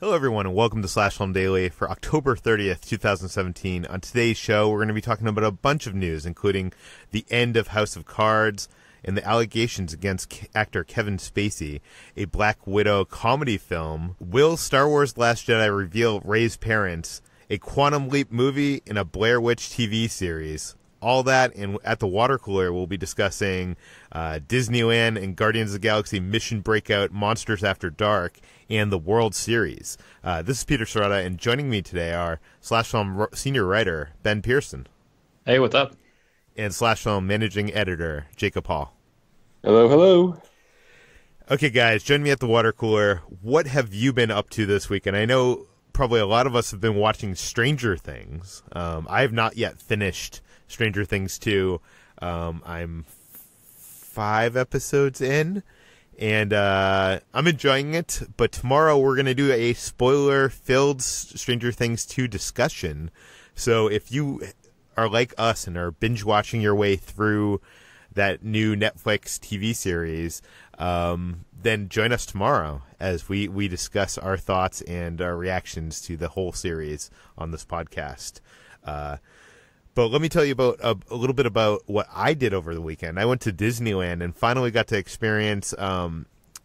Hello, everyone, and welcome to Slash Film Daily for October 30th, 2017. On today's show, we're going to be talking about a bunch of news, including the end of House of Cards and the allegations against actor Kevin Spacey, a Black Widow comedy film, will Star Wars Last Jedi reveal Rey's parents, a Quantum Leap movie, and a Blair Witch TV series. All that, and at the water cooler, we'll be discussing Disneyland and Guardians of the Galaxy Mission Breakout, Monsters After Dark, and the World Series. This is Peter Sciretta, and joining me today are Slash Film senior writer Ben Pearson. Hey, what's up? And Slash Film managing editor Jacob Hall. Hello, hello. Okay, guys, join me at the water cooler. What have you been up to this week? And I know probably a lot of us have been watching Stranger Things. I have not yet finished Stranger Things 2. I'm 5 episodes in, and I'm enjoying it. But tomorrow we're going to do a spoiler-filled Stranger Things 2 discussion. So if you are like us and are binge-watching your way through that new Netflix TV series, then join us tomorrow as we discuss our thoughts and our reactions to the whole series on this podcast. But let me tell you about a little bit about what I did over the weekend. I went to Disneyland and finally got to experience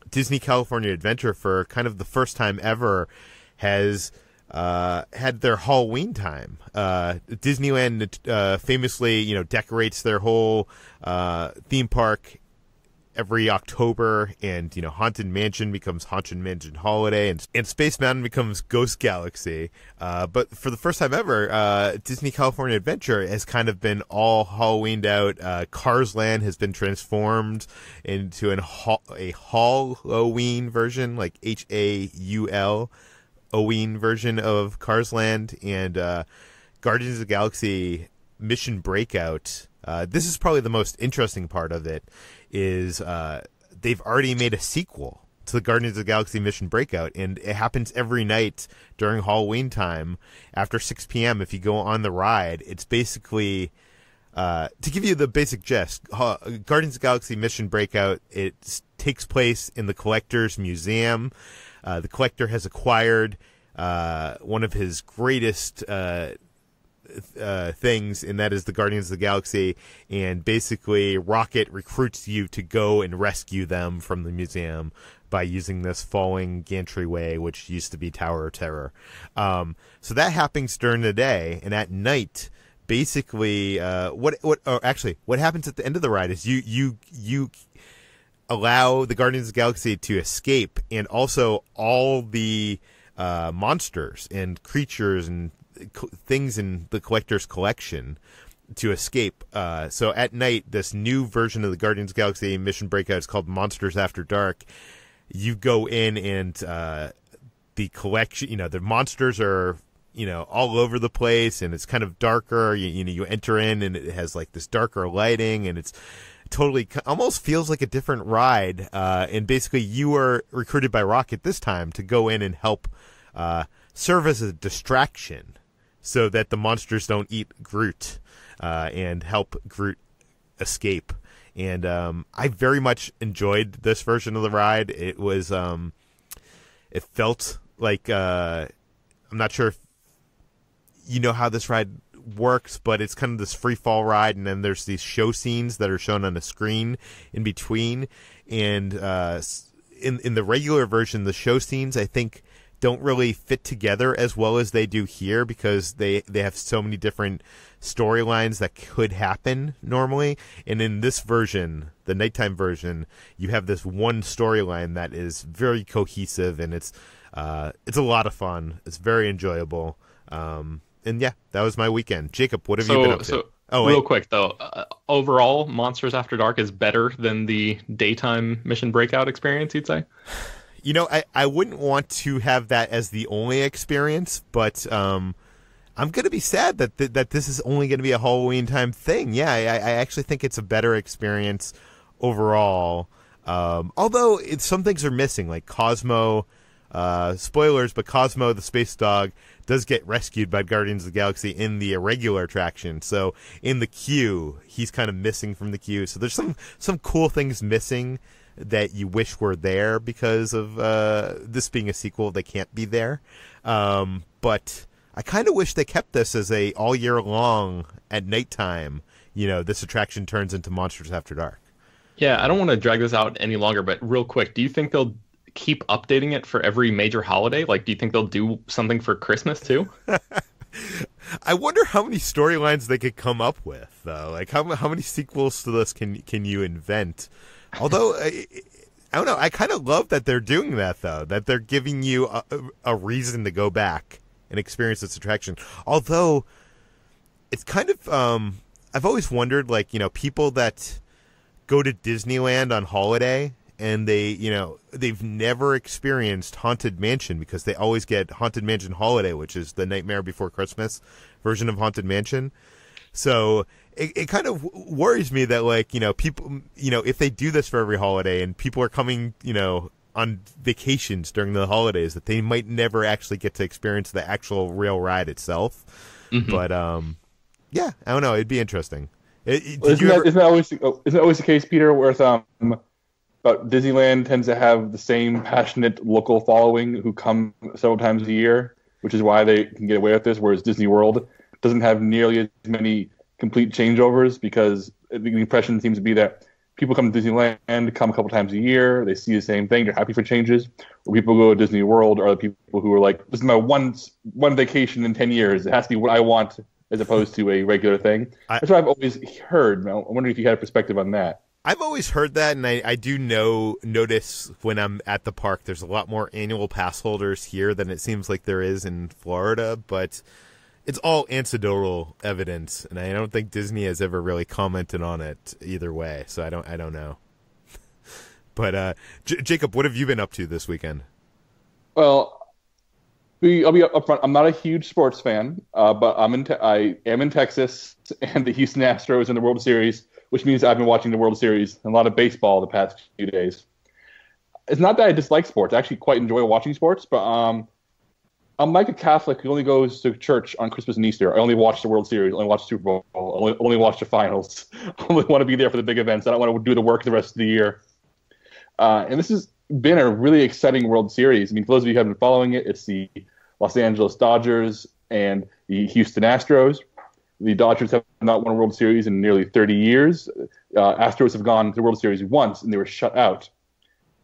Disney California Adventure for kind of the first time ever has had their Halloween time. Disneyland famously, decorates their whole theme park every October, and Haunted Mansion becomes Haunted Mansion Holiday, and Space Mountain becomes Ghost Galaxy. But for the first time ever, Disney California Adventure has kind of been all Halloweened out. Cars Land has been transformed into a Halloween version, like Haul Oween version of Cars Land, and Guardians of the Galaxy Mission Breakout. This is probably the most interesting part of it, is they've already made a sequel to the Guardians of the Galaxy Mission Breakout, and it happens every night during Halloween time after 6 p.m. If you go on the ride, it's basically, to give you the basic gist, Guardians of the Galaxy Mission Breakout, it takes place in the Collector's Museum. The Collector has acquired one of his greatest things, and that is the Guardians of the Galaxy, and basically Rocket recruits you to go and rescue them from the museum by using this falling gantry-way, which used to be Tower of Terror. So that happens during the day, and at night, basically, what happens at the end of the ride is you allow the Guardians of the Galaxy to escape, and also all the monsters and creatures and things in the Collector's collection to escape. So at night, this new version of the Guardians of the Galaxy Mission Breakout is called Monsters After Dark. You go in, and the collection, the monsters are, all over the place, and it's kind of darker. You enter in, and it has like this darker lighting, and it's totally almost feels like a different ride. And basically, you are recruited by Rocket this time to go in and help serve as a distraction, so that the monsters don't eat Groot, and help Groot escape. And I very much enjoyed this version of the ride. It was, it felt like, I'm not sure if you know how this ride works, but it's kind of this free fall ride, and then there's these show scenes that are shown on a screen in between. And in the regular version, the show scenes, I think, don't really fit together as well as they do here, because they have so many different storylines that could happen normally. And in this version, the nighttime version, you have this one storyline that is very cohesive, and it's a lot of fun. It's very enjoyable. And yeah, that was my weekend. Jacob, what have you been up to? Real quick though, overall, Monsters After Dark is better than the daytime Mission Breakout experience, you'd say? I wouldn't want to have that as the only experience, but I'm going to be sad that this is only going to be a Halloween time thing. Yeah, I actually think it's a better experience overall. Although some things are missing, like Cosmo. Spoilers, but Cosmo the space dog does get rescued by Guardians of the Galaxy in the irregular attraction. So in the queue, he's kind of missing from the queue. So there's some cool things missing that you wish were there because of this being a sequel. They can't be there. But I kind of wish they kept this as a all year long at nighttime. This attraction turns into Monsters After Dark. Yeah, I don't want to drag this out any longer, but real quick, do you think they'll keep updating it for every major holiday? Like, do you think they'll do something for Christmas too? I wonder how many storylines they could come up with, though. Like, how many sequels to this can you invent? Although, I don't know. I kind of love that they're doing that, though. That they're giving you a reason to go back and experience this attraction. Although, it's kind of I've always wondered, like, people that go to Disneyland on holiday and they've never experienced Haunted Mansion because they always get Haunted Mansion Holiday, which is the Nightmare Before Christmas version of Haunted Mansion. So it kind of worries me that, like, people, if they do this for every holiday and people are coming, on vacations during the holidays, that they might never actually get to experience the actual real ride itself. Mm-hmm. But, yeah, I don't know. It'd be interesting. Isn't that always the case, Peter, where but Disneyland tends to have the same passionate local following who come several times a year, which is why they can get away with this, whereas Disney World doesn't have nearly as many complete changeovers because the impression seems to be that people come to Disneyland, come a couple times a year, they see the same thing, they're happy for changes. Or people who go to Disney World are the people who are like, this is my one vacation in 10 years. It has to be what I want as opposed to a regular thing. That's what I've always heard. Now, I'm wondering if you had a perspective on that. I've always heard that, and I do notice when I'm at the park, there's a lot more annual pass holders here than it seems like there is in Florida, but it's all anecdotal evidence, and I don't think Disney has ever really commented on it either way, so I don't know. But Jacob, what have you been up to this weekend? Well, I'll be up front. I'm not a huge sports fan, but I am in Texas, and the Houston Astros in the World Series, which means I've been watching the World Series and a lot of baseball the past few days. It's not that I dislike sports. I actually quite enjoy watching sports, but I'm like a Catholic who only goes to church on Christmas and Easter. I only watch the World Series, only watch the Super Bowl, only watch the finals. I only want to be there for the big events. I don't want to do the work the rest of the year. And this has been a really exciting World Series. I mean, for those of you who haven't been following it, it's the Los Angeles Dodgers and the Houston Astros. The Dodgers have not won a World Series in nearly 30 years. Astros have gone to the World Series once, and they were shut out.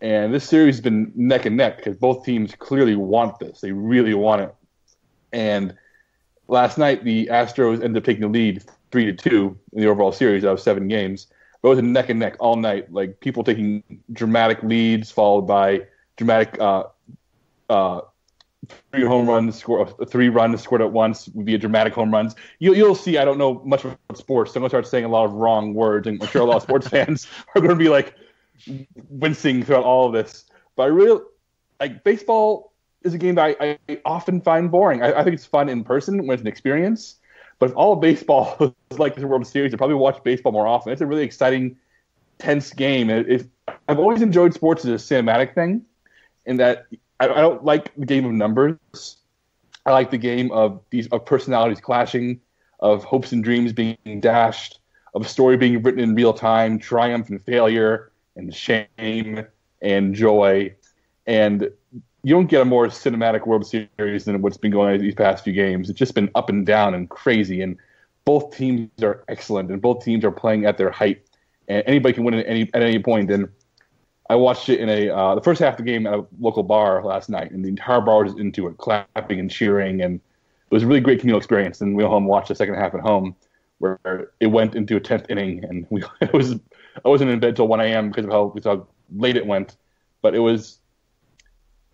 And this series has been neck and neck because both teams clearly want this. They really want it. And last night, the Astros ended up taking the lead 3-2 in the overall series out of 7 games. But it was a neck and neck all night, like people taking dramatic leads followed by dramatic 3 home runs, score 3 runs scored at once via dramatic home runs. You'll see. I don't know much about sports, so I'm gonna start saying a lot of wrong words, and I'm sure a lot of sports fans are going to be like wincing throughout all of this. But I really like baseball. Is a game that I often find boring. I think it's fun in person when it's an experience. But if all of baseball is like the World Series, I'd probably watch baseball more often. It's a really exciting, tense game. I've always enjoyed sports as a cinematic thing, in that I don't like the game of numbers. I like the game of personalities clashing, of hopes and dreams being dashed, of a story being written in real time, triumph and failure, and shame and joy. And you don't get a more cinematic World Series than what's been going on these past few games. It's just been up and down and crazy, and both teams are excellent, and both teams are playing at their height, and anybody can win at any point. And I watched it in the first half of the game at a local bar last night, and the entire bar was into it, clapping and cheering, and it was a really great communal experience. And we went home and watched the second half at home, where it went into a 10th inning, and I wasn't in bed till 1 a.m. because of how late it went, but it was.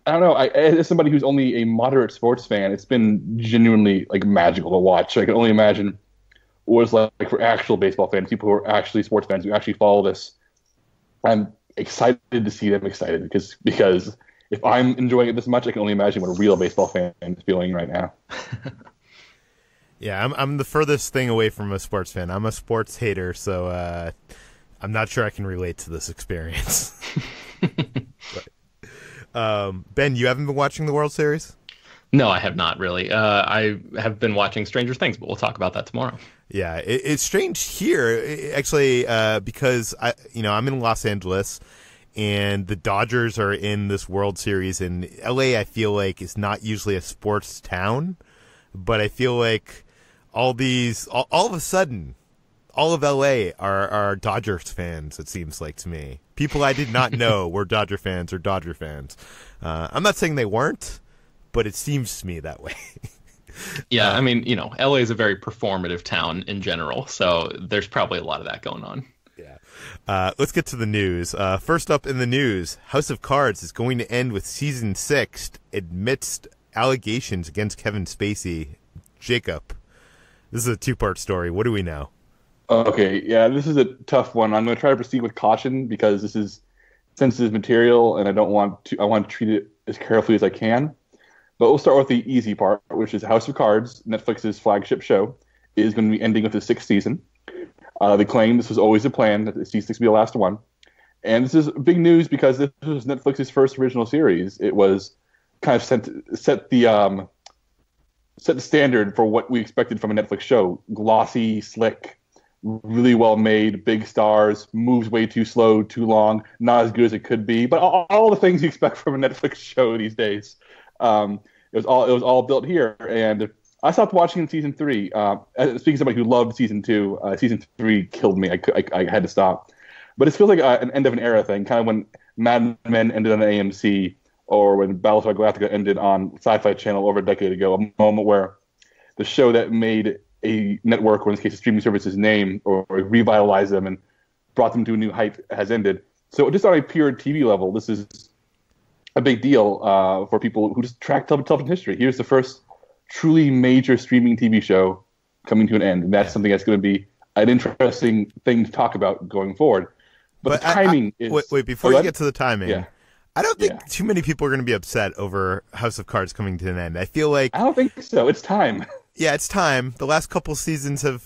I don't know. As somebody who's only a moderate sports fan, it's been genuinely like magical to watch. I can only imagine what it's like for actual baseball fans, people who are actually sports fans who actually follow this. I'm excited to see them excited because if I'm enjoying it this much, I can only imagine what a real baseball fan is feeling right now. Yeah, I'm the furthest thing away from a sports fan. I'm a sports hater, so I'm not sure I can relate to this experience. Ben, you haven't been watching the World Series? No, I have not really. I have been watching Stranger Things, but we'll talk about that tomorrow. Yeah, it's strange here, actually, because I'm in Los Angeles, and the Dodgers are in this World Series. And LA, I feel like, is not usually a sports town, but I feel like all of a sudden, all of LA are Dodgers fans, it seems like to me. People I did not know were Dodger fans or Dodger fans. I'm not saying they weren't, but it seems to me that way. Yeah, I mean, LA is a very performative town in general, so there's probably a lot of that going on. Yeah. Let's get to the news. First up in the news, House of Cards is going to end with season 6 amidst allegations against Kevin Spacey. Jacob, this is a two-part story. What do we know? Okay, yeah, this is a tough one. I'm going to try to proceed with caution because this is sensitive material, and I want to treat it as carefully as I can. But we'll start with the easy part, which is House of Cards, Netflix's flagship show, is going to be ending with the 6th season. They claim this was always the plan, that season 6 will be the last one. And this is big news because this was Netflix's first original series. It was kind of set the standard for what we expected from a Netflix show. Glossy, slick, really well made, big stars, moves way too slow, too long, not as good as it could be, but all the things you expect from a Netflix show these days. It was all built here, and I stopped watching in season 3. Speaking of somebody who loved season 2, season 3 killed me. I had to stop, but it feels like an end of an era thing, kind of when Mad Men ended on AMC, or when Battlestar Galactica ended on Sci-Fi Channel over a decade ago. A moment where the show that made a network, or in this case a streaming service's name, or revitalized them and brought them to a new height has ended. So just on a pure TV level, this is a big deal for people who just track television history. Here's the first truly major streaming TV show coming to an end, and that's something that's going to be an interesting thing to talk about going forward. But the timing is... Wait, before you get to the timing, yeah. I don't think too many people are going to be upset over House of Cards coming to an end. I feel like... I don't think so. It's time. Yeah, it's time. The last couple seasons have,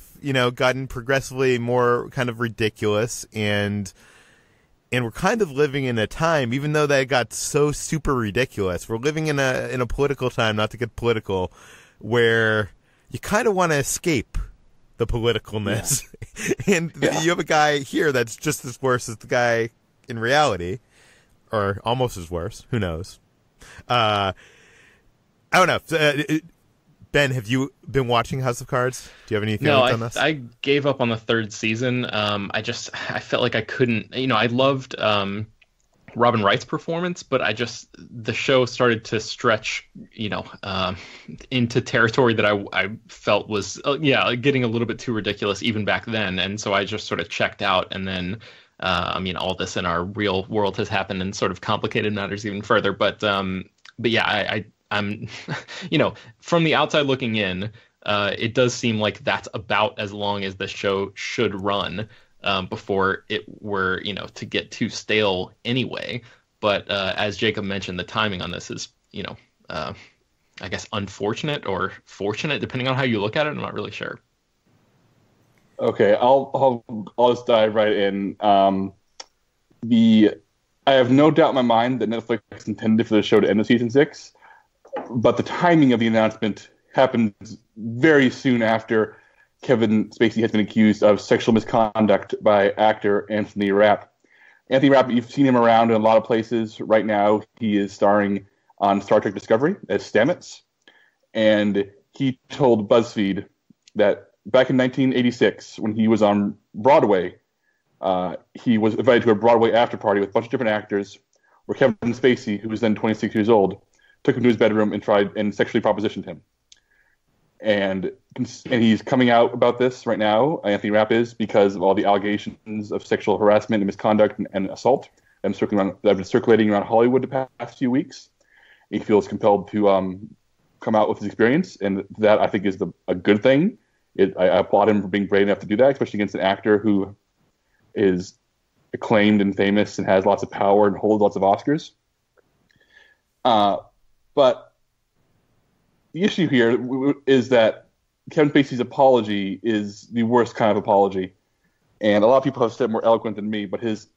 gotten progressively more kind of ridiculous, and we're kind of living in a time, even though that got so super ridiculous, we're living in a political time, not to get political, where you kind of want to escape the politicalness. Yeah. And you have a guy here that's just as worse as the guy in reality, or almost as worse. Who knows? I don't know. Ben, have you been watching House of Cards? Do you have any feelings on this? I gave up on the 3rd season. I felt like I couldn't. I loved Robin Wright's performance, but the show started to stretch, into territory that I felt was, getting a little bit too ridiculous even back then, and so I just sort of checked out. And then, all this in our real world has happened and sort of complicated matters even further. But yeah, I'm, from the outside looking in, it does seem like that's about as long as the show should run before it were, to get too stale anyway. But as Jacob mentioned, the timing on this is, I guess unfortunate or fortunate, depending on how you look at it. I'm not really sure. Okay, I'll just dive right in. I have no doubt in my mind that Netflix intended for the show to end with season 6. But the timing of the announcement happened very soon after Kevin Spacey has been accused of sexual misconduct by actor Anthony Rapp. Anthony Rapp, you've seen him around in a lot of places. Right now, he is starring on Star Trek Discovery as Stamets. And he told BuzzFeed that back in 1986, when he was on Broadway, he was invited to a Broadway after party with a bunch of different actors, where Kevin Spacey, who was then 26 years old, took him to his bedroom and tried and sexually propositioned him. And he's coming out about this right now, Anthony Rapp is, because of all the allegations of sexual harassment and misconduct and assault that have been circulating around Hollywood the past few weeks. He feels compelled to come out with his experience, and that I think is a good thing. I applaud him for being brave enough to do that, especially against an actor who is acclaimed and famous and has lots of power and holds lots of Oscars. But the issue here is that Kevin Spacey's apology is the worst kind of apology. And a lot of people have said more eloquent than me, but his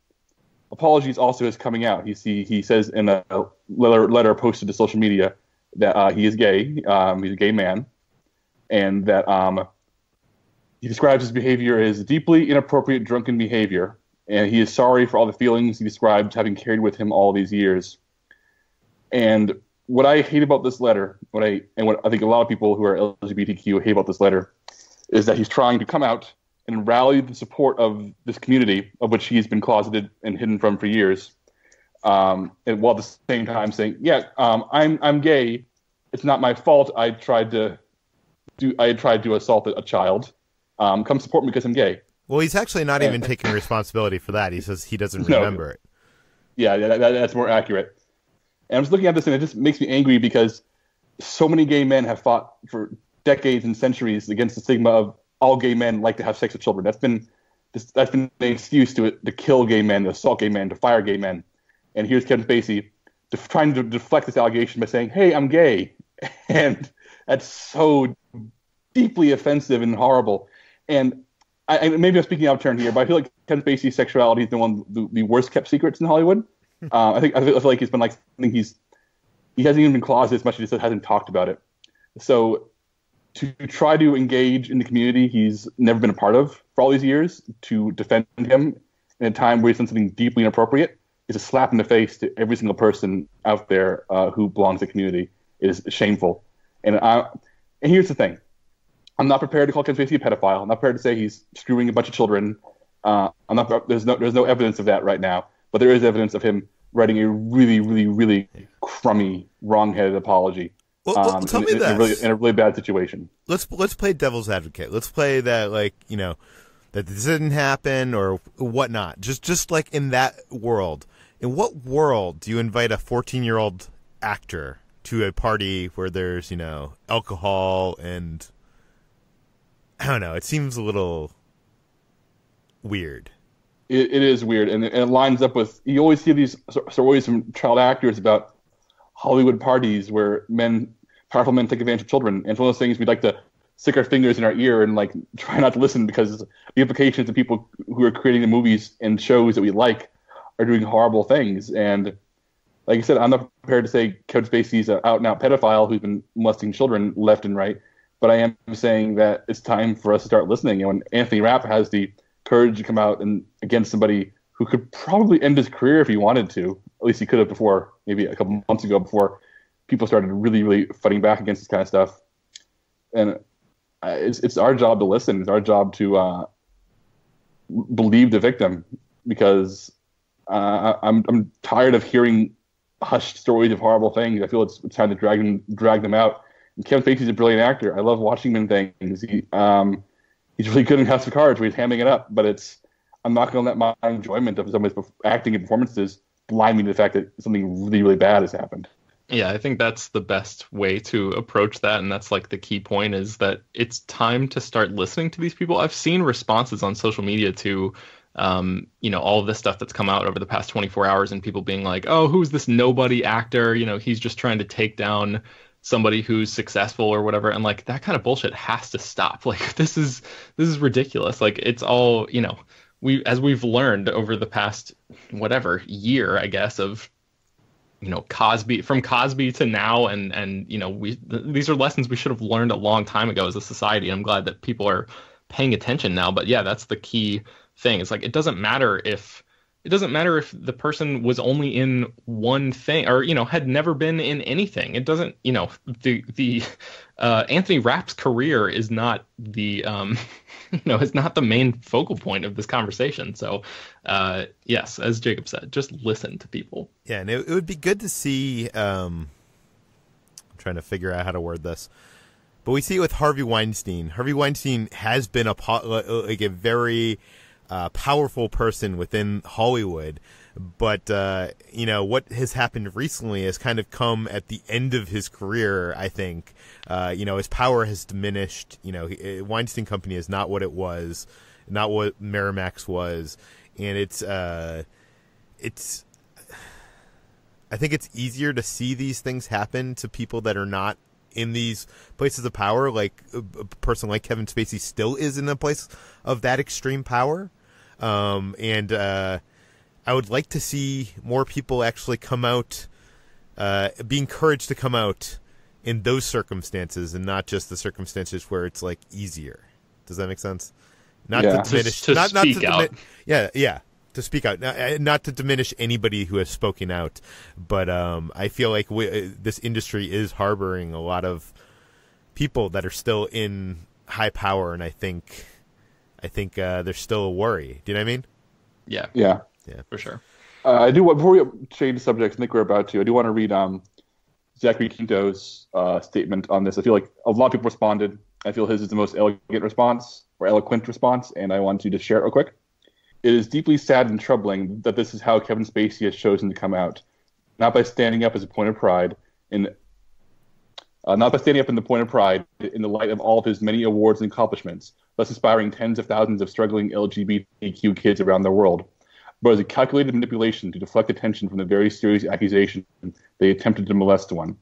apology is also his coming out. He says in a letter posted to social media that he is gay. He's a gay man. And that he describes his behavior as deeply inappropriate drunken behavior. and he is sorry for all the feelings he described having carried with him all these years. And what I hate about this letter, what I think a lot of people who are LGBTQ hate about this letter, is that he's trying to come out and rally the support of this community, of which he's been closeted and hidden from for years, and while at the same time saying, I'm gay. It's not my fault. I tried to assault a child. Come support me because I'm gay. Well, he's actually not even taking responsibility for that. He says he doesn't remember it. Yeah, that's more accurate. And I'm just looking at this, and it just makes me angry because so many gay men have fought for decades and centuries against the stigma of all gay men like to have sex with children. That's been the excuse to kill gay men, to assault gay men, to fire gay men. And here's Kevin Spacey trying to deflect this allegation by saying, "Hey, I'm gay," and that's so deeply offensive and horrible. And maybe I'm speaking out of turn here, but I feel like Kevin Spacey's sexuality has been one of the worst kept secrets in Hollywood. I feel like it's been like something he hasn't even been closeted as much as he hasn't talked about it. So to try to engage in the community he's never been a part of for all these years, to defend him in a time where he's done something deeply inappropriate, is a slap in the face to every single person out there who belongs to the community. It is shameful. And here's the thing. I'm not prepared to call Kevin Spacey a pedophile. I'm not prepared to say he's screwing a bunch of children. There's no evidence of that right now, but there is evidence of him writing a really, really, really crummy, wrong-headed apology. Well, tell me this. In a really bad situation. Let's play devil's advocate. Let's play that, that this didn't happen or whatnot. Just like in that world. In what world do you invite a 14-year-old actor to a party where there's, alcohol and, I don't know, it seems a little weird. It is weird, and it lines up with, you always see these stories from child actors about Hollywood parties where powerful men take advantage of children. And it's one of those things we'd like to stick our fingers in our ear and try not to listen, because the implications of people who are creating the movies and shows that we like are doing horrible things. And like I said, I'm not prepared to say Kevin Spacey's an out-and-out pedophile who's been molesting children left and right, but I am saying that it's time for us to start listening. And when Anthony Rapp has the courage to come out and against somebody who could probably end his career if he wanted to, at least he could have before, maybe a couple months ago, before people started really, really fighting back against this kind of stuff. And it's our job to listen. It's our job to believe the victim, because I'm tired of hearing hushed stories of horrible things. I feel it's time to drag them out. And Kevin Spacey's a brilliant actor. I love watching him in things. He's really good in House of Cards where he's hamming it up, but I'm not going to let my enjoyment of somebody's acting and performances blind me to the fact that something really, really bad has happened. Yeah, I think that's the best way to approach that, and that's the key point, is that it's time to start listening to these people. I've seen responses on social media to all of this stuff that's come out over the past 24 hours, and people being like, "Oh, who's this nobody actor? He's just trying to take down somebody who's successful or whatever." And that kind of bullshit has to stop. This is ridiculous. It's all, we've learned over the past year, I guess, of Cosby, from Cosby to now, and these are lessons we should have learned a long time ago as a society. I'm glad that people are paying attention now. But yeah, that's the key thing. It's it doesn't matter if the person was only in one thing or had never been in anything. It doesn't, the Anthony Rapp's career is not the is not the main focal point of this conversation. So yes, as Jacob said, just listen to people. Yeah, and it would be good to see. I'm trying to figure out how to word this, but we see it with Harvey Weinstein. Harvey Weinstein has been a very powerful person within Hollywood, but what has happened recently has kind of come at the end of his career. I think his power has diminished. Weinstein Company is not what it was, not what Miramax was, and it's I think it's easier to see these things happen to people that are not in these places of power. Like a person like Kevin Spacey still is in a place of that extreme power. And I would like to see more people actually come out, be encouraged to come out in those circumstances and not just the circumstances where it's easier. Does that make sense? Not to diminish, to speak out. Yeah. to speak out. Not to diminish anybody who has spoken out, but I feel like this industry is harboring a lot of people that are still in high power, and I think there's still a worry. Do you know what I mean? Yeah, for sure. I do. Before we change subjects, I think we're about to. I do want to read Zachary Quinto's statement on this. I feel like a lot of people responded. I feel his is the most eloquent response, and I want to just share it real quick. It is deeply sad and troubling that this is how Kevin Spacey has chosen to come out, not by standing up as a point of pride not by standing up in the point of pride in the light of all of his many awards and accomplishments, thus inspiring tens of thousands of struggling LGBTQ kids around the world, but as a calculated manipulation to deflect attention from the very serious accusation they attempted to molest one.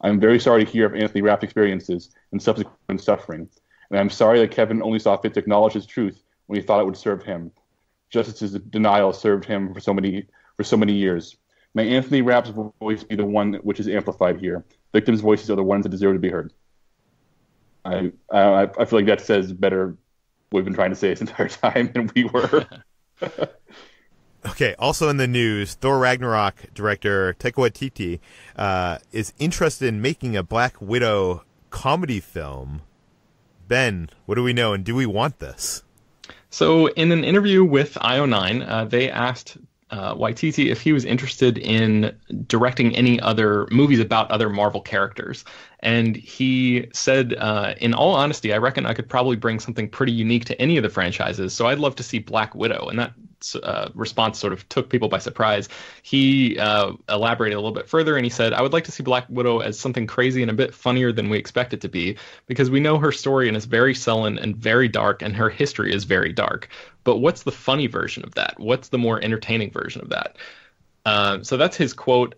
I am very sorry to hear of Anthony Rapp's experiences and subsequent suffering, and I am sorry that Kevin only saw fit to acknowledge his truth when he thought it would serve him, just as his denial served him for so many years. May Anthony Rapp's voice be the one which is amplified here. Victims' voices are the ones that deserve to be heard. I feel like that says better what we've been trying to say this entire time than we were. Okay, also in the news, Thor Ragnarok director Taika Waititi is interested in making a Black Widow comedy film. Ben, what do we know, and do we want this? So in an interview with IO9, they asked Waititi if he was interested in directing any other movies about other Marvel characters. And he said, in all honesty, I reckon I could probably bring something pretty unique to any of the franchises, so I'd love to see Black Widow. And that response sort of took people by surprise. He elaborated a little bit further, and he said, I would like to see Black Widow as something crazy and a bit funnier than we expect it to be, because we know her story and is very sullen and very dark, and her history is very dark. But what's the funny version of that? What's the more entertaining version of that? So that's his quote.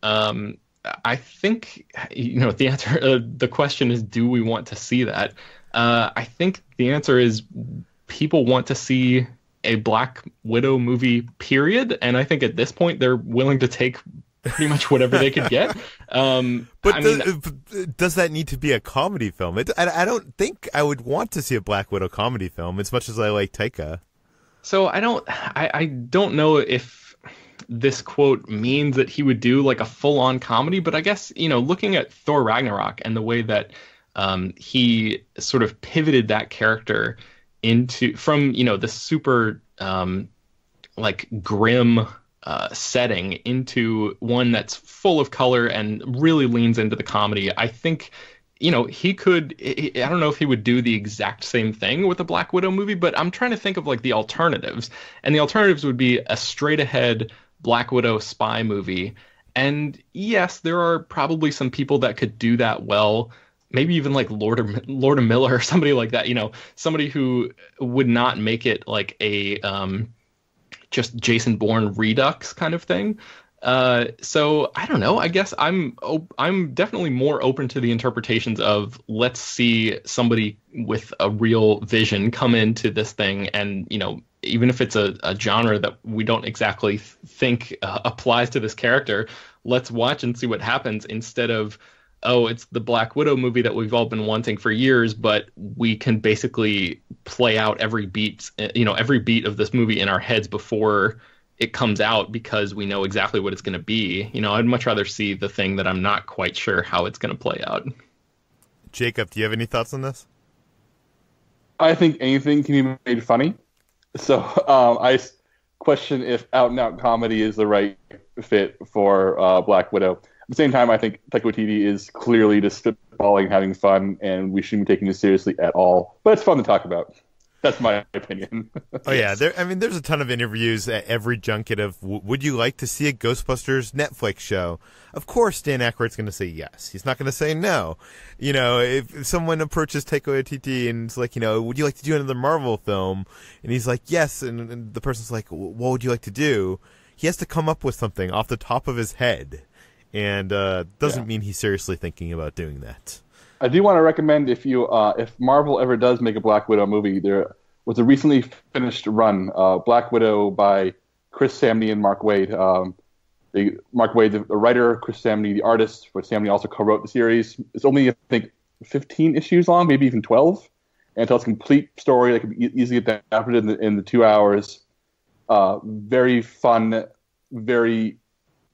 I think, the answer, the question is, do we want to see that? I think the answer is people want to see a Black Widow movie, period. And I think at this point they're willing to take pretty much whatever they could get. Does that need to be a comedy film? I don't think I would want to see a Black Widow comedy film as much as I like Taika. So I don't know if this quote means that he would do like a full-on comedy, but I guess, looking at Thor Ragnarok and the way that he sort of pivoted that character from the super grim setting into one that's full of color and really leans into the comedy. I think he could. I don't know if he would do the exact same thing with a Black Widow movie, but I'm trying to think of like the alternatives, and the alternatives would be a straight ahead Black Widow spy movie. And yes, there are probably some people that could do that well. Maybe even like Lord of Miller or somebody like that, somebody who would not make it like a just Jason Bourne Redux kind of thing. So I don't know. I guess I'm definitely more open to the interpretations of, let's see somebody with a real vision come into this thing, and even if it's a genre that we don't exactly think applies to this character, let's watch and see what happens, instead of, oh, it's the Black Widow movie that we've all been wanting for years, but we can basically play out every beat of this movie in our heads before it comes out, because we know exactly what it's going to be. I'd much rather see the thing that I'm not quite sure how it's going to play out. Jacob, do you have any thoughts on this? I think anything can be made funny. So I question if out-and-out comedy is the right fit for Black Widow. At the same time, I think Taika Waititi is clearly just spitballing, having fun, and we shouldn't be taking this seriously at all. But it's fun to talk about. That's my opinion. Oh yeah, there's a ton of interviews at every junket of, would you like to see a Ghostbusters Netflix show? Of course, Dan Aykroyd's going to say yes. He's not going to say no. If someone approaches Taika Waititi and it's like, would you like to do another Marvel film? And he's like, yes. And the person's like, what would you like to do? He has to come up with something off the top of his head. And doesn't mean he's seriously thinking about doing that. I do want to recommend, if Marvel ever does make a Black Widow movie, there was a recently finished run, Black Widow by Chris Samney and Mark Waid. Mark Waid, the writer, Chris Samney, the artist, but Samney also co-wrote the series. It's only, I think, 15 issues long, maybe even 12, and it tells a complete story that can be easily adapted in the 2 hours. very fun, very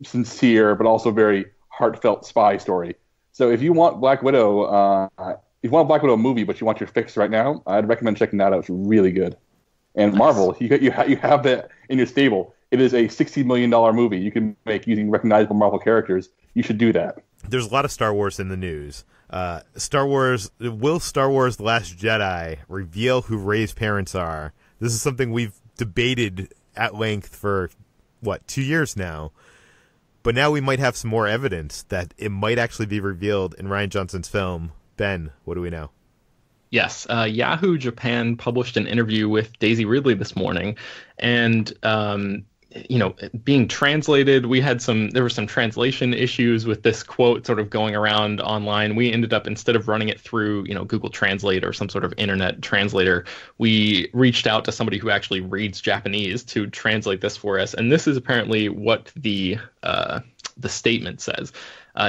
sincere, but also very heartfelt spy story. So if you want Black Widow, if you want a Black Widow movie, but you want your fix right now, I'd recommend checking that out. It's really good. And nice. Marvel, you have that in your stable. It is a $60 million movie you can make using recognizable Marvel characters. You should do that. There's a lot of Star Wars in the news. Will Star Wars The Last Jedi reveal who Rey's parents are? This is something we've debated at length for, 2 years now. But now we might have some more evidence that it might actually be revealed in Rian Johnson's film. Ben, what do we know? Yes, Yahoo Japan published an interview with Daisy Ridley this morning, and being translated, there were some translation issues with this quote sort of going around online. We ended up, instead of running it through Google Translate or some sort of internet translator, we reached out to somebody who actually reads Japanese to translate this for us, and this is apparently what the statement says.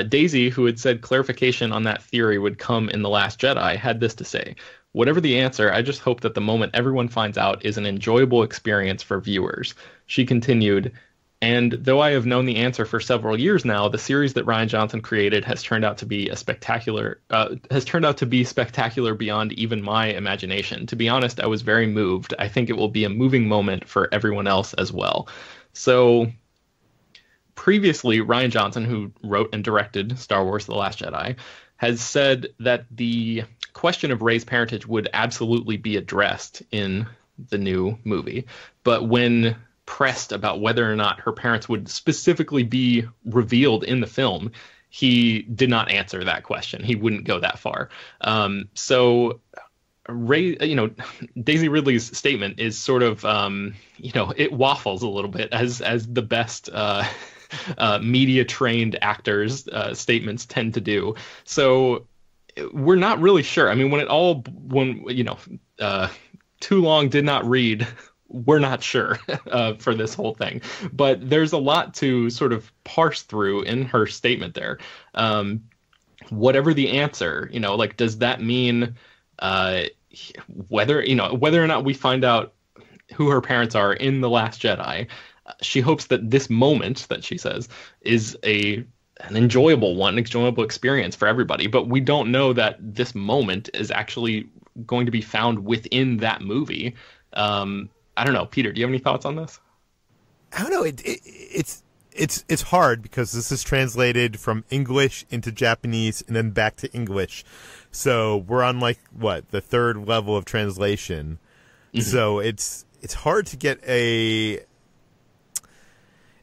Daisy, who had said clarification on that theory would come in The Last Jedi, had this to say: "Whatever the answer, I just hope that the moment everyone finds out is an enjoyable experience for viewers." She continued, "And though I have known the answer for several years now, the series that Rian Johnson created has turned out to be spectacular beyond even my imagination. To be honest, I was very moved. I think it will be a moving moment for everyone else as well." So previously, Rian Johnson, who wrote and directed Star Wars The Last Jedi, has said that the question of Rey's parentage would absolutely be addressed in the new movie. But when pressed about whether or not her parents would specifically be revealed in the film, he did not answer that question. He wouldn't go that far. So Daisy Ridley's statement is sort of, it waffles a little bit as the best media-trained actors' statements tend to do. So we're not really sure. I mean, too long did not read, we're not sure for this whole thing. But there's a lot to sort of parse through in her statement there. Whatever the answer, does that mean whether or not we find out who her parents are in The Last Jedi? She hopes that this moment, that she says, is an enjoyable experience for everybody. But we don't know that this moment is actually going to be found within that movie. I don't know, Peter, do you have any thoughts on this? I don't know. It's hard because this is translated from English into Japanese and then back to English. So we're on the third level of translation. Mm-hmm. So it's hard to get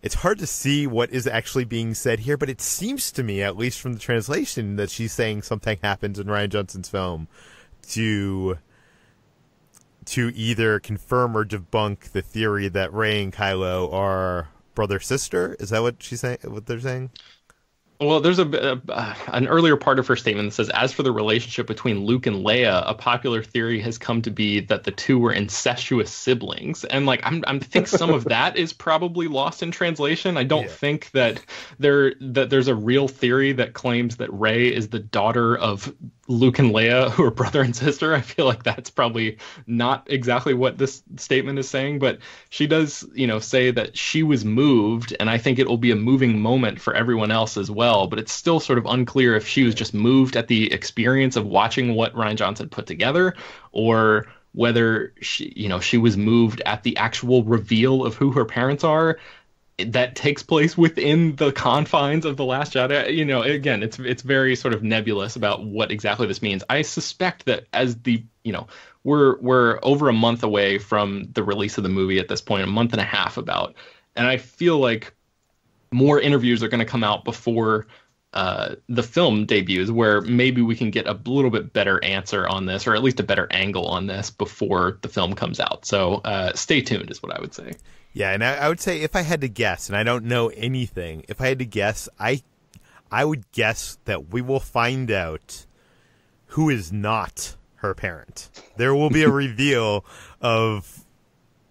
it's hard to see what is actually being said here, but it seems to me, at least from the translation, that she's saying something happens in Rian Johnson's film to either confirm or debunk the theory that Rey and Kylo are brother-sister. Is that what she's saying? What they're saying? Well, there's an earlier part of her statement that says, "As for the relationship between Luke and Leia, a popular theory has come to be that the two were incestuous siblings." And I think some of that is probably lost in translation. I don't think that there's a real theory that claims that Rey is the daughter of Luke and Leia, who are brother and sister. I feel like that's probably not exactly what this statement is saying, but she does, say that she was moved, and I think it will be a moving moment for everyone else as well. But it's still sort of unclear if she was just moved at the experience of watching what Rian Johnson put together, or whether she was moved at the actual reveal of who her parents are that takes place within the confines of The Last Jedi. Again, it's very sort of nebulous about what exactly this means. I suspect that as we're over a month away from the release of the movie at this point, a month and a half about, and I feel like more interviews are going to come out before the film debuts, where maybe we can get a little bit better answer on this, or at least a better angle on this before the film comes out. So stay tuned is what I would say. Yeah, and I would say, if I had to guess, and I don't know anything, if I had to guess, I would guess that we will find out who is not her parent. There will be a reveal of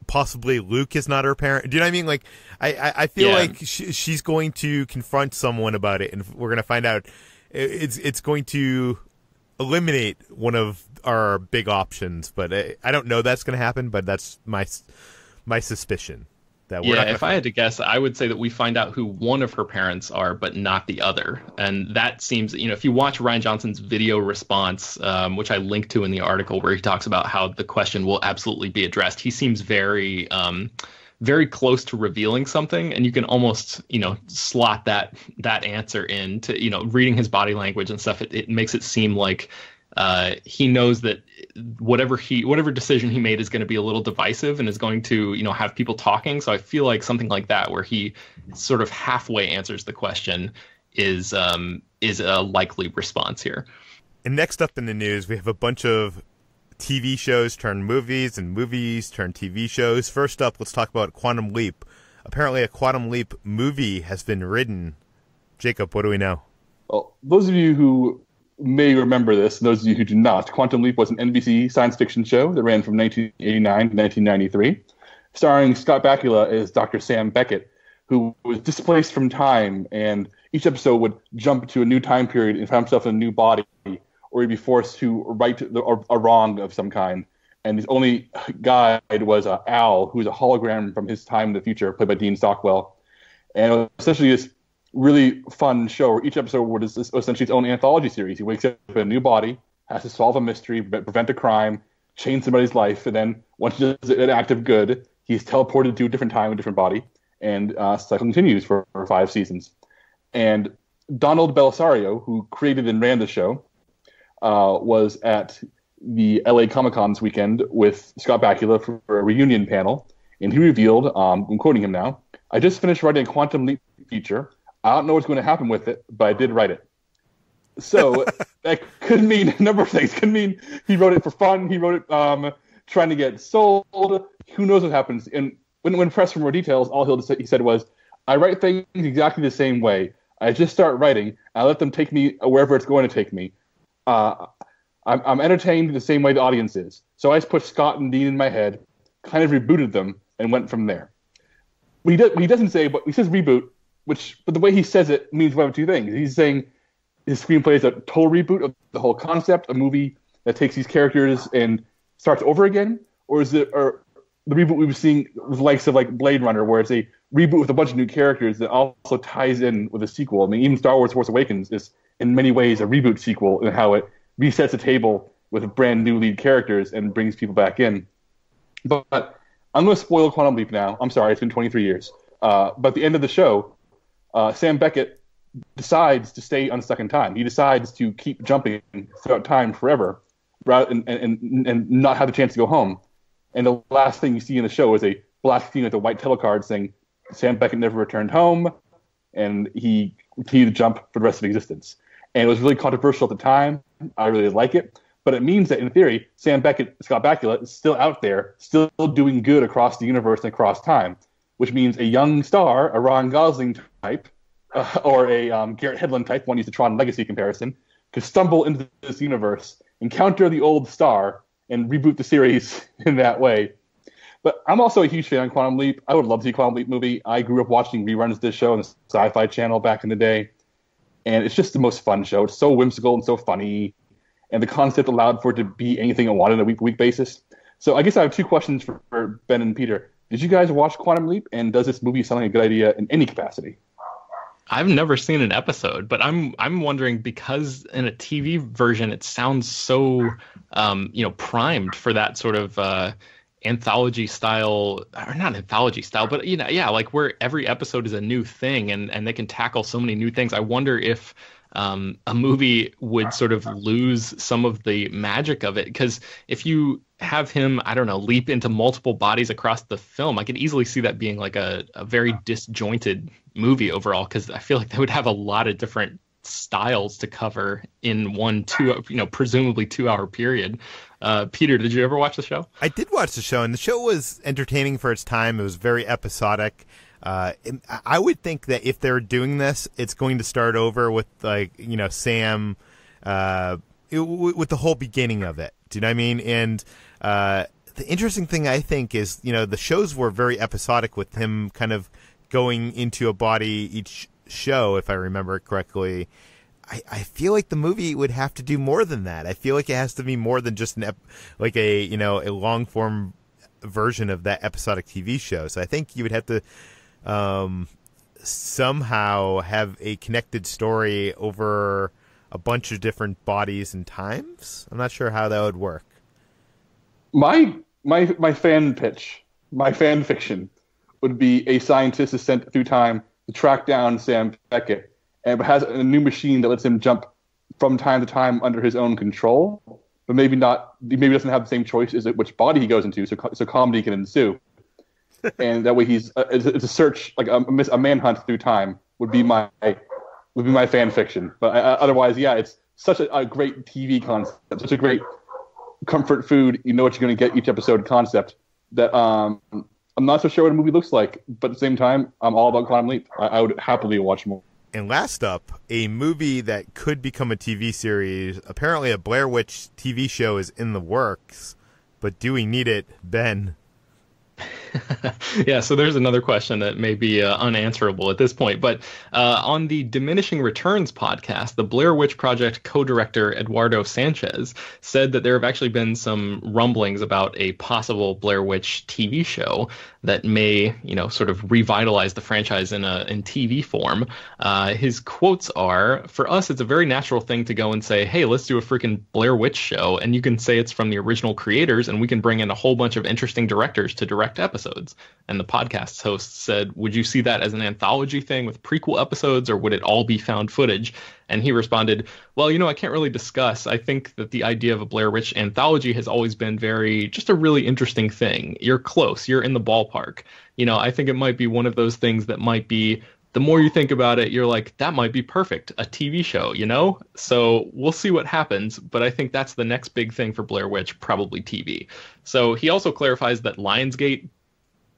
possibly Luke is not her parent. Do you know what I mean? I feel like she's going to confront someone about it, and we're going to find out. It's going to eliminate one of our big options, but I don't know that's going to happen, but that's my suspicion. that we're not if I had to guess, I would say that we find out who one of her parents are, but not the other. And that seems, if you watch Ryan Johnson's video response, which I linked to in the article, where he talks about how the question will absolutely be addressed, he seems very, very close to revealing something. And you can almost, slot that answer in to, reading his body language and stuff. It makes it seem like he knows that whatever decision he made is going to be a little divisive and is going to, have people talking. So I feel like something like that, where he sort of halfway answers the question, is a likely response here. And next up in the news, we have a bunch of TV shows turn movies and movies turn TV shows. First up, let's talk about Quantum Leap. Apparently a Quantum Leap movie has been written. Jacob, what do we know? Well, those of you who may remember this, and those of you who do not, Quantum Leap was an NBC science fiction show that ran from 1989 to 1993, starring Scott Bakula as Dr. Sam Beckett, who was displaced from time, and each episode would jump to a new time period and find himself in a new body, or he'd be forced to right a wrong of some kind. And his only guide was Al, who was a hologram from his time in the future, played by Dean Stockwell. And it was essentially this really fun show where each episode was essentially its own anthology series. He wakes up in a new body, has to solve a mystery, prevent a crime, change somebody's life, and then once he does an act of good, he's teleported to a different time, a different body, and cycle continues for 5 seasons. And Donald Bellisario, who created and ran the show, was at the LA Comic-Con this weekend with Scott Bakula for a reunion panel, and he revealed, I'm quoting him now, "I just finished writing a Quantum Leap feature. I don't know what's going to happen with it, but I did write it." So that could mean a number of things. Could mean he wrote it for fun. He wrote it trying to get sold. Who knows what happens? And when pressed for more details, all he said was, "I write things exactly the same way. I just start writing. I let them take me wherever it's going to take me. I'm entertained the same way the audience is. So I just put Scott and Dean in my head, kind of rebooted them, and went from there." He doesn't say, but he says reboot, but the way he says it means one of two things. He's saying his screenplay is a total reboot of the whole concept, a movie that takes these characters and starts over again, or is it the reboot we were seeing with the likes of like Blade Runner, where it's a reboot with a bunch of new characters that also ties in with a sequel. I mean, even Star Wars: Force Awakens is in many ways a reboot sequel in how it resets the table with brand new lead characters and brings people back in. But I'm going to spoil Quantum Leap now. I'm sorry, it's been 23 years. But at the end of the show, Sam Beckett decides to stay unstuck in time. He decides to keep jumping throughout time forever, and not have the chance to go home. And the last thing you see in the show is a black screen with a white title card saying Sam Beckett never returned home, and he continued to jump for the rest of existence. And it was really controversial at the time. I really like it. But it means that, in theory, Sam Beckett, Scott Bakula, is still out there, still doing good across the universe and across time, which means a young star, a Ryan Gosling type, or a Garrett Hedlund type, one used the Tron Legacy comparison, could stumble into this universe, encounter the old star, and reboot the series in that way. But I'm also a huge fan of Quantum Leap. I would love to see a Quantum Leap movie. I grew up watching reruns of this show on the Sci-Fi Channel back in the day. And it's just the most fun show. It's so whimsical and so funny. And the concept allowed for it to be anything it wanted on a week-to-week basis. So I guess I have 2 questions for Ben and Peter. Did you guys watch Quantum Leap? And does this movie sound like a good idea in any capacity? I've never seen an episode, but I'm wondering, because in a TV version it sounds so primed for that sort of anthology style, or not anthology style, but like where every episode is a new thing and they can tackle so many new things. I wonder if a movie would sort of lose some of the magic of it, because if you have him, I don't know, leap into multiple bodies across the film, I could easily see that being like a very disjointed movie overall, because I feel like they would have a lot of different styles to cover in one presumably 2-hour period. Peter, did you ever watch the show? I did watch the show, and the show was entertaining for its time. It was very episodic. I would think that if they're doing this, it's going to start over with Sam, with the whole beginning of it. Do you know what I mean? And the interesting thing, I think, is the shows were very episodic, with him kind of going into a body each show, if I remember it correctly. I feel like the movie would have to do more than that. I feel like it has to be more than just a long form version of that episodic TV show. So I think you would have to somehow have a connected story over a bunch of different bodies and times. I'm not sure how that would work. My fan pitch, my fan fiction, would be a scientist is sent through time to track down Sam Beckett, and has a new machine that lets him jump from time to time under his own control, but maybe doesn't have the same choice as which body he goes into, so comedy can ensue. And that way it's a search, like a manhunt through time would be my fan fiction. But otherwise, yeah, it's such a great TV concept, such a great comfort food, you know what you're going to get each episode concept, that I'm not so sure what a movie looks like, but at the same time, I'm all about Quantum Leap. I would happily watch more. And last up, a movie that could become a TV series. Apparently a Blair Witch TV show is in the works, but do we need it, Ben? Yeah, so there's another question that may be unanswerable at this point. But on the Diminishing Returns podcast, the Blair Witch Project co-director Eduardo Sanchez said that there have actually been some rumblings about a possible Blair Witch TV show that may, sort of revitalize the franchise in TV form. His quotes are, "For us, it's a very natural thing to go and say, hey, let's do a freaking Blair Witch show. And you can say it's from the original creators, and we can bring in a whole bunch of interesting directors to direct episodes." And the podcast's host said, "Would you see that as an anthology thing with prequel episodes, or would it all be found footage?" And he responded, "Well, I can't really discuss. I think that the idea of a Blair Witch anthology has always been just a really interesting thing. You're close. You're in the ballpark. I think it might be one of those things that might be, the more you think about it, you're like, that might be perfect. A TV show, So we'll see what happens. But I think that's the next big thing for Blair Witch, probably TV." So he also clarifies that Lionsgate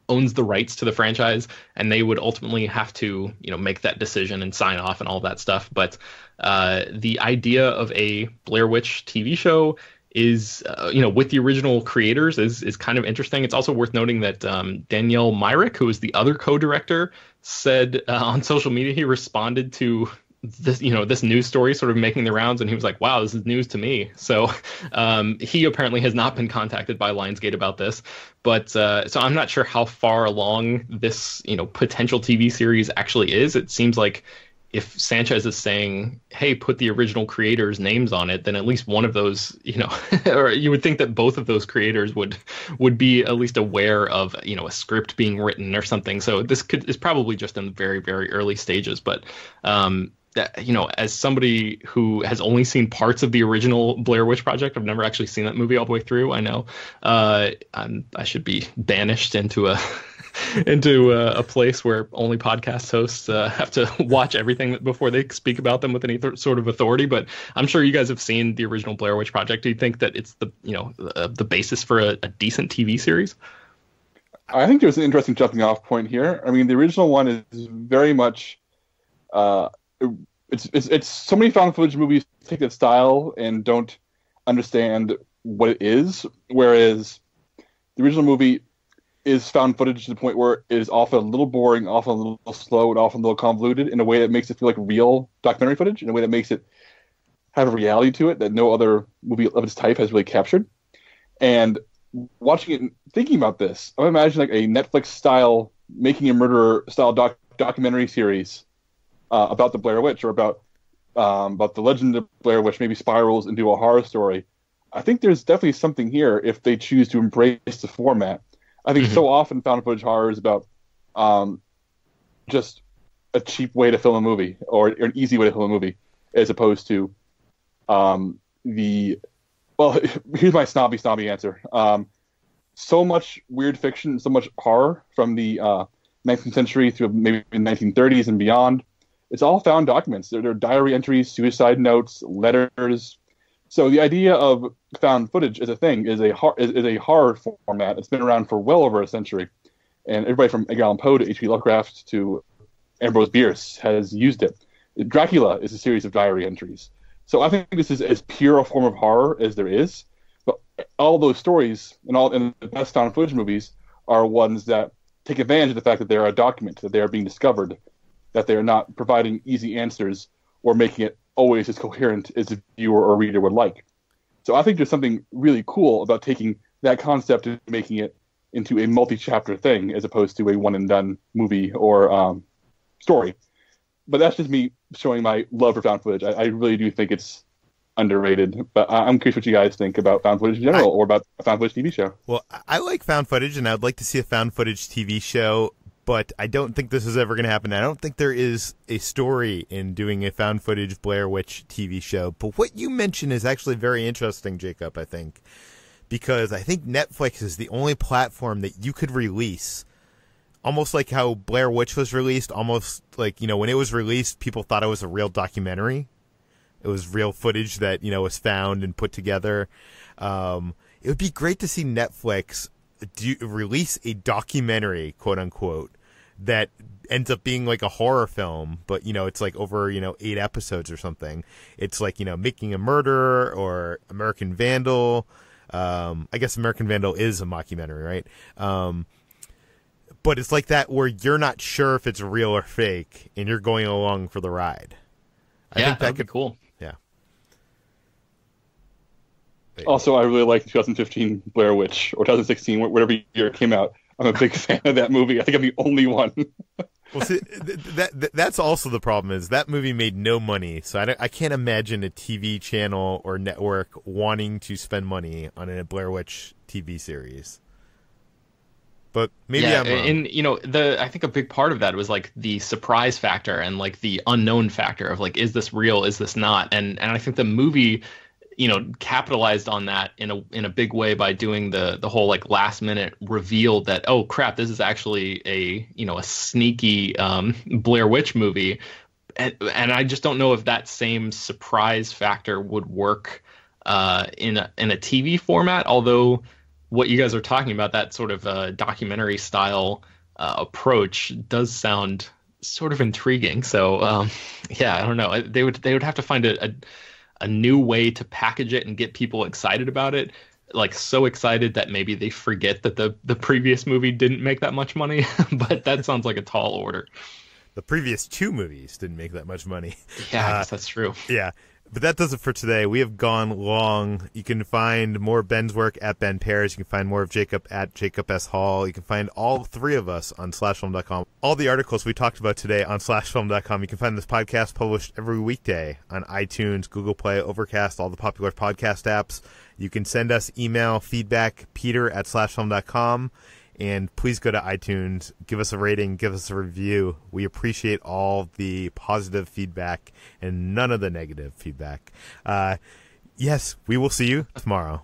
owns the rights to the franchise, and they would ultimately have to, make that decision and sign off and all that stuff. But the idea of a Blair Witch TV show is, with the original creators is kind of interesting. It's also worth noting that Danielle Myrick, who is the other co-director, said on social media, he responded to this news story sort of making the rounds, and he was like, "Wow, this is news to me." So he apparently has not been contacted by Lionsgate about this, but so I'm not sure how far along this potential TV series actually is. It seems like if Sanchez is saying, "Hey, put the original creators' names on it," then at least one of those, or you would think that both of those creators would be at least aware of a script being written or something. So this is probably just in the very, very early stages, but that, as somebody who has only seen parts of the original Blair Witch Project, I've never actually seen that movie all the way through. I know I should be banished into a place where only podcast hosts have to watch everything before they speak about them with any sort of authority. But I'm sure you guys have seen the original Blair Witch Project. Do you think that it's the basis for a decent TV series? I think there's an interesting jumping off point here. I mean, the original one is very much it's so many found footage movies take that style and don't understand what it is, whereas the original movie is found footage to the point where it is often a little boring, often a little slow, and often a little convoluted in a way that makes it feel like real documentary footage, in a way that makes it have a reality to it that no other movie of its type has really captured. And watching it and thinking about this, I'm imagining like a Netflix style Making a Murderer style documentary series about the Blair Witch, or about the legend of Blair Witch, maybe spirals into a horror story. I think there's definitely something here if they choose to embrace the format. I think so often found footage horror is about just a cheap way to film a movie, or an easy way to film a movie, as opposed to here's my snobby answer. So much weird fiction, so much horror from the 19th century through maybe the 1930s and beyond. It's all found documents. There are diary entries, suicide notes, letters. So the idea of found footage as a thing is a horror format. It's been around for well over a century, and everybody from Edgar Allan Poe to H.P. Lovecraft to Ambrose Bierce has used it. Dracula is a series of diary entries. So I think this is as pure a form of horror as there is. But all those stories and the best found footage movies are ones that take advantage of the fact that they are a document, that they are being discovered, that they are not providing easy answers or making it always as coherent as a viewer or reader would like. So I think there's something really cool about taking that concept and making it into a multi-chapter thing as opposed to a one-and-done movie or story. But that's just me showing my love for found footage. I really do think it's underrated. But I'm curious what you guys think about found footage in general or about a found footage TV show. Well, I like found footage, and I'd like to see a found footage TV show, but I don't think this is ever going to happen. I don't think there is a story in doing a found footage Blair Witch TV show. But what you mentioned is actually very interesting, Jacob, I think, because I think Netflix is the only platform that you could release, almost like how Blair Witch was released, almost like, when it was released, people thought it was a real documentary. It was real footage that, was found and put together. It would be great to see Netflix release a documentary, quote unquote, that ends up being like a horror film, but, it's like over, 8 episodes or something. It's like, Making a Murderer or American Vandal. I guess American Vandal is a mockumentary, right? But it's like that where you're not sure if it's real or fake, and you're going along for the ride. I think that could be cool. Yeah. Also, I really like 2015 Blair Witch, or 2016, whatever year it came out. I'm a big fan of that movie. I think I'm the only one. Well, see, that's also the problem, is that movie made no money, so I can't imagine a TV channel or network wanting to spend money on a Blair Witch TV series. But maybe I'm wrong. And I think a big part of that was like the surprise factor and like the unknown factor of like, is this real? Is this not? And I think the movie, capitalized on that in a big way by doing the whole like last minute reveal that, oh crap, this is actually a sneaky Blair Witch movie. And I just don't know if that same surprise factor would work in a TV format, although what you guys are talking about, that sort of documentary style approach, does sound sort of intriguing. So I don't know. They would have to find a new way to package it and get people excited about it, like so excited that maybe they forget that the previous movie didn't make that much money. But that sounds like a tall order. The previous 2 movies didn't make that much money. Yeah, I guess that's true. Yeah. But that does it for today. We have gone long. You can find more of Ben's work at Ben Pears. You can find more of Jacob at Jacob S. Hall. You can find all 3 of us on slashfilm.com. All the articles we talked about today on slashfilm.com. You can find this podcast published every weekday on iTunes, Google Play, Overcast, all the popular podcast apps. You can send us email feedback, peter@slashfilm.com. And please go to iTunes, give us a rating, give us a review. We appreciate all the positive feedback and none of the negative feedback. Yes, we will see you tomorrow.